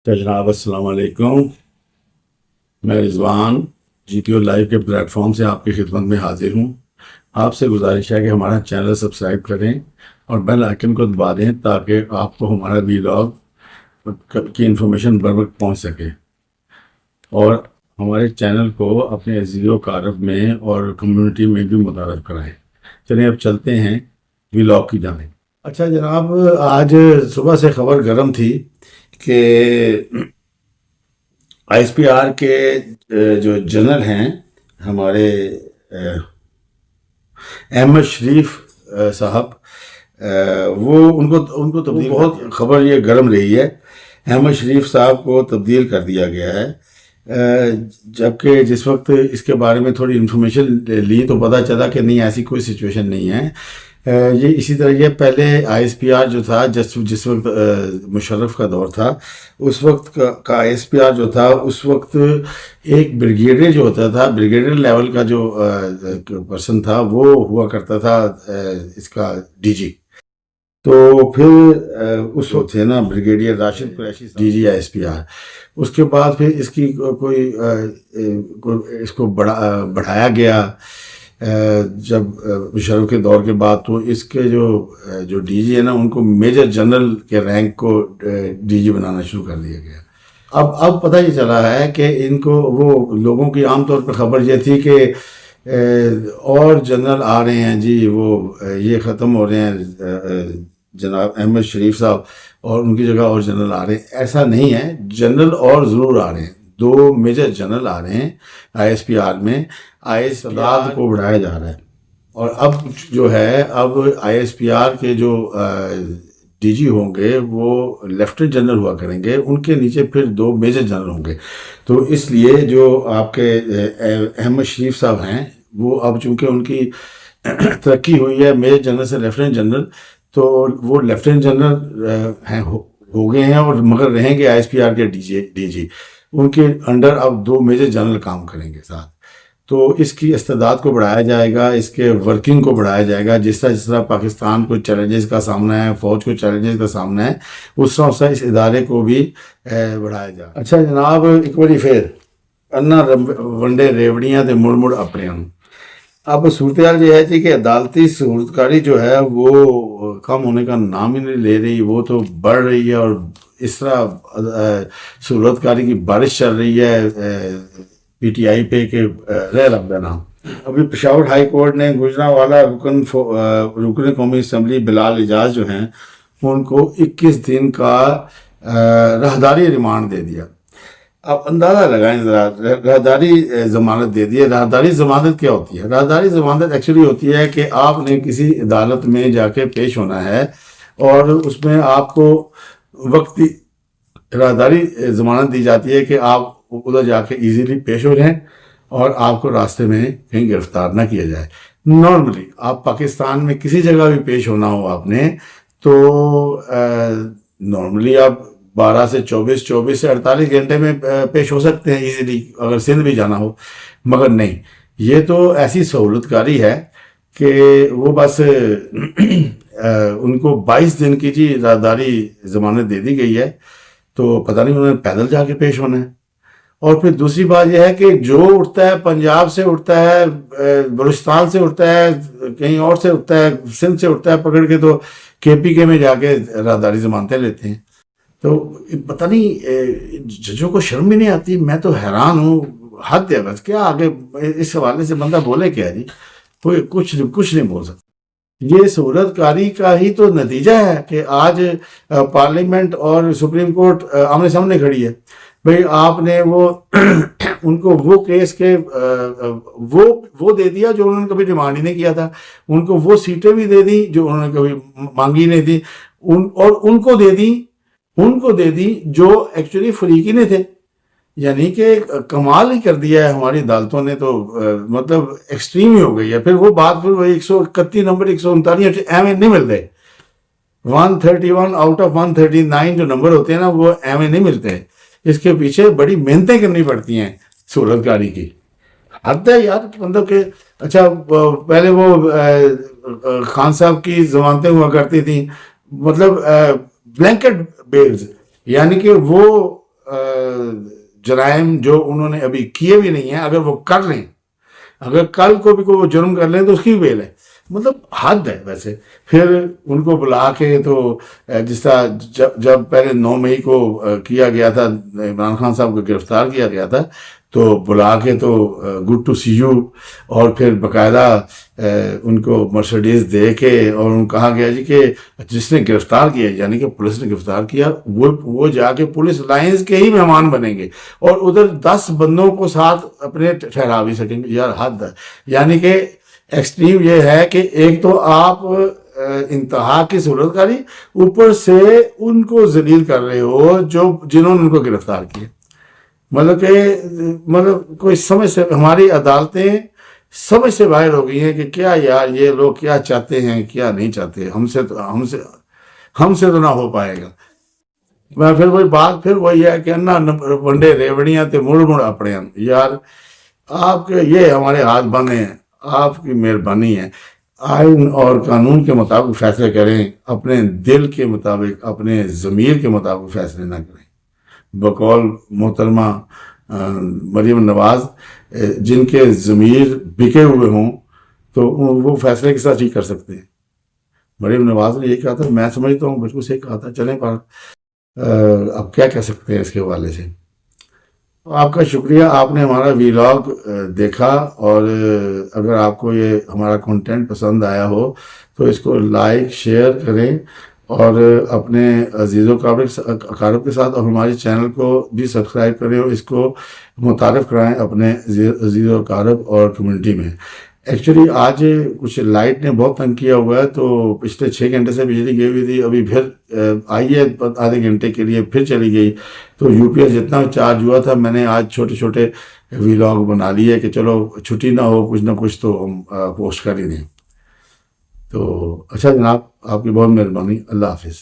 جناب السلام علیکم، میں رضوان GTO لائیو کے پلیٹ فارم سے آپ کی خدمت میں حاضر ہوں۔ آپ سے گزارش ہے کہ ہمارا چینل سبسکرائب کریں اور بیل آئکن کو دبا دیں تاکہ آپ کو ہمارا ویلاگ کی انفارمیشن بر وقت پہنچ سکے، اور ہمارے چینل کو اپنے عزیز و اقارب میں اور کمیونٹی میں بھی متعارف کرائیں۔ چلیں اب چلتے ہیں ویلاگ کی جانب۔ اچھا جناب، آج صبح سے خبر گرم تھی کہ ISPR کے جو جنرل ہیں ہمارے احمد شریف صاحب، وہ ان کو تبدیل، بہت خبر یہ گرم رہی ہے، احمد شریف صاحب کو تبدیل کر دیا گیا ہے۔ جبکہ جس وقت اس کے بارے میں تھوڑی انفارمیشن لی تو پتہ چلا کہ نہیں، ایسی کوئی سچویشن نہیں ہے۔ یہ اسی طرح یہ پہلے ISPR جو تھا، جس وقت مشرف کا دور تھا، اس وقت کا ISPR جو تھا، اس وقت ایک بریگیڈیئر جو ہوتا تھا، بریگیڈیئر لیول کا جو پرسن تھا، وہ ہوا کرتا تھا اس کا DG۔ تو پھر اس وقت تھے نا brigadier Rashid Qureshi DG ISPR۔ اس کے بعد پھر اس کی اس کو بڑھایا گیا جب مشرف کے دور کے بعد، تو اس کے جو DG ہے نا، ان کو میجر جنرل کے رینک کو DG بنانا شروع کر دیا گیا۔ اب پتہ یہ چلا ہے کہ ان کو، وہ لوگوں کی عام طور پر خبر یہ تھی کہ اور جنرل آ رہے ہیں جی، وہ یہ ختم ہو رہے ہیں جناب احمد شریف صاحب، اور ان کی جگہ اور جنرل آ رہے ہیں۔ ایسا نہیں ہے، جنرل اور ضرور آ رہے ہیں، 2 میجر جنرل آ رہے ہیں ISPR میں۔ تعداد کو بڑھایا جا رہا ہے، اور اب جو ہے، اب ISPR کے جو DG ہوں گے وہ لیفٹنٹ جنرل ہوا کریں گے، ان کے نیچے پھر 2 میجر جنرل ہوں گے۔ تو اس لیے جو آپ کے احمد شریف صاحب ہیں، وہ اب چونکہ ان کی ترقی ہوئی ہے میجر جنرل سے لیفٹنٹ جنرل، تو وہ لیفٹنٹ جنرل ہو گئے ہیں، اور مگر رہیں گے ISPR کے DG۔ ان کے انڈر اب 2 میجر جنرل کام کریں گے ساتھ۔ تو اس کی استعداد کو بڑھایا جائے گا، اس کے ورکنگ کو بڑھایا جائے گا۔ جس طرح پاکستان کو چیلنجز کا سامنا ہے، فوج کو چیلنجز کا سامنا ہے، اس طرح اس ادارے کو بھی بڑھایا جائے۔ اچھا جناب، ایک بڑی پھر انا ونڈے ریوڑیاں تے مڑ مڑ اپنے ہوں۔ اب صورتحال یہ ہے جی کہ عدالتی صورتکاری جو ہے وہ کم ہونے کا نام ہی نہیں لے رہی، وہ تو بڑھ رہی ہے، اور اس طرح صورتکاری کی بارش چل رہی ہے PTI پہ کہ رہ رب نام۔ ابھی پشاور ہائی کورٹ نے گجرانوالہ رکن قومی اسمبلی بلال اعجاز جو ہیں، ان کو 21 دن کا راہداری ریمانڈ دے دیا۔ اب اندازہ لگائیں ذرا، راہداری ضمانت دے دی ہے۔ راہداری ضمانت کیا ہوتی ہے؟ راہداری ضمانت ایکچولی ہوتی ہے کہ آپ نے کسی عدالت میں جا کے پیش ہونا ہے، اور اس میں آپ کو وقتی راہداری ضمانت دی جاتی ہے کہ آپ ادھر جا کے ایزیلی پیش ہو جائیں، اور آپ کو راستے میں کہیں گرفتار نہ کیا جائے۔ نارملی آپ پاکستان میں کسی جگہ بھی پیش ہونا ہو آپ نے، تو نارملی آپ 12 سے 24 سے 48 گھنٹے میں پیش ہو سکتے ہیں ایزیلی، اگر سندھ بھی جانا ہو۔ مگر نہیں، یہ تو ایسی سہولت کاری ہے کہ وہ بس ان کو 22 دن کی جی راہداری ضمانت دے دی گئی ہے، تو پتہ نہیں انہوں نے پیدل جا کے پیش ہونا ہے۔ اور پھر دوسری بات یہ ہے کہ جو اٹھتا ہے پنجاب سے اٹھتا ہے، بلوچستان سے اٹھتا ہے، کہیں اور سے اٹھتا ہے، سندھ سے اٹھتا ہے پکڑ کے، تو KPK میں جا کے راہداری ضمانتیں لیتے ہیں۔ تو پتہ نہیں ججوں کو شرم بھی نہیں آتی۔ میں تو حیران ہوں، حد ہے بس، کیا آگے اس حوالے سے بندہ بولے کیا جی؟ کوئی کچھ نہیں بول سکتا۔ یہ صورت کاری کا ہی تو نتیجہ ہے کہ آج پارلیمنٹ اور سپریم کورٹ آمنے سامنے کھڑی ہے۔ بھئی آپ نے ان کو وہ کیس کے وہ دے دیا جو انہوں نے کبھی ڈیمانڈ ہی نہیں کیا تھا، ان کو وہ سیٹیں بھی دے دی جو انہوں نے کبھی مانگی نہیں تھی، اور ان کو دے دی جو ایکچولی فریقی نے تھے۔ یعنی کہ کمال ہی کر دیا ہے ہماری عدالتوں نے، تو مطلب ایکسٹریم ہی ہو گئی ہے۔ پھر وہ بات، پھر وہ 131 نمبر 139 ایویں نہیں ملتے، 131 آؤٹ آف 139 جو نمبر ہوتے ہیں نا، وہ ایویں نہیں ملتے۔ اس کے پیچھے بڑی محنتیں کرنی پڑتی ہیں صورت کاری کی۔ حد ہے یار، مطلب کہ اچھا پہلے وہ خان صاحب کی ضمانتیں ہوا کرتی تھیں، مطلب بلینکٹ بیلز، یعنی کہ وہ جرائم جو انہوں نے ابھی کیے بھی نہیں ہیں اگر وہ کر لیں، اگر کل کو بھی کوئی وہ جرم کر لیں تو اس کی بھی بیل ہے، مطلب حد ہے ویسے. پھر ان کو بلا کے تو جس طرح جب پہلے 9 مئی کو کیا گیا تھا، عمران خان صاحب کو گرفتار کیا گیا تھا، تو بلا کے تو گڈ ٹو سی یو، اور پھر باقاعدہ ان کو مرسیڈیز دے کے، اور ان کہا گیا جی کہ جس نے گرفتار کیا، یعنی کہ پولیس نے گرفتار کیا، وہ جا کے پولیس لائنز کے ہی مہمان بنیں گے، اور ادھر 10 بندوں کو ساتھ اپنے ٹھہرا بھی سکیں گے. یار حد ہے. یعنی کہ ایکسٹریم یہ ہے کہ ایک تو آپ انتہا کی صورت کاری، اوپر سے ان کو ذلیل کر رہے ہو جنہوں نے ان کو گرفتار کیا. مطلب کوئی سمجھ سے، ہماری عدالتیں سمجھ سے باہر ہو گئی ہیں کہ کیا یار یہ لوگ کیا چاہتے ہیں کیا نہیں چاہتے. ہم سے تو نہ ہو پائے گا. میں پھر وہی بات پھر وہی ہے کہ نہ ونڈے ریوڑیاں تے مڑ مڑ اپنے ہم. یار آپ کے یہ ہمارے ہاتھ بندھے ہیں، آپ کی مہربانی ہے. آئین اور قانون کے مطابق فیصلے کریں، اپنے دل کے مطابق، اپنے ضمیر کے مطابق فیصلے نہ کریں. بقول محترمہ مریم نواز، جن کے ضمیر بکے ہوئے ہوں تو وہ فیصلے کے ساتھ ہی کر سکتے ہیں. مریم نواز نے یہ کہا تھا، میں سمجھتا ہوں بالکل صحیح کہا تھا. چلیں پر اب کیا کہہ سکتے ہیں اس کے حوالے سے. آپ کا شکریہ، آپ نے ہمارا ویلاگ دیکھا، اور اگر آپ کو یہ ہمارا کنٹینٹ پسند آیا ہو تو اس کو لائک شیئر کریں، اور اپنے عزیز و اقارب کے ساتھ، اور ہمارے چینل کو بھی سبسکرائب کریں، اور اس کو متعارف کرائیں اپنے عزیز و اقارب اور کمیونٹی میں. ایکچولی آج کچھ لائٹ نے بہت تنگ کیا ہوا ہے، تو پچھلے 6 گھنٹے سے بجلی گئی ہوئی تھی، ابھی پھر آئی ہے آدھے گھنٹے کے لیے، پھر چلی گئی. تو یو پی ایس جتنا چارج ہوا تھا، میں نے آج چھوٹے چھوٹے ویلاگ بنا لیے کہ چلو چھٹی نہ ہو، کچھ نہ کچھ تو ہم پوسٹ کر ہی دیں. تو اچھا جناب، آپ کی بہت مہربانی. اللہ حافظ.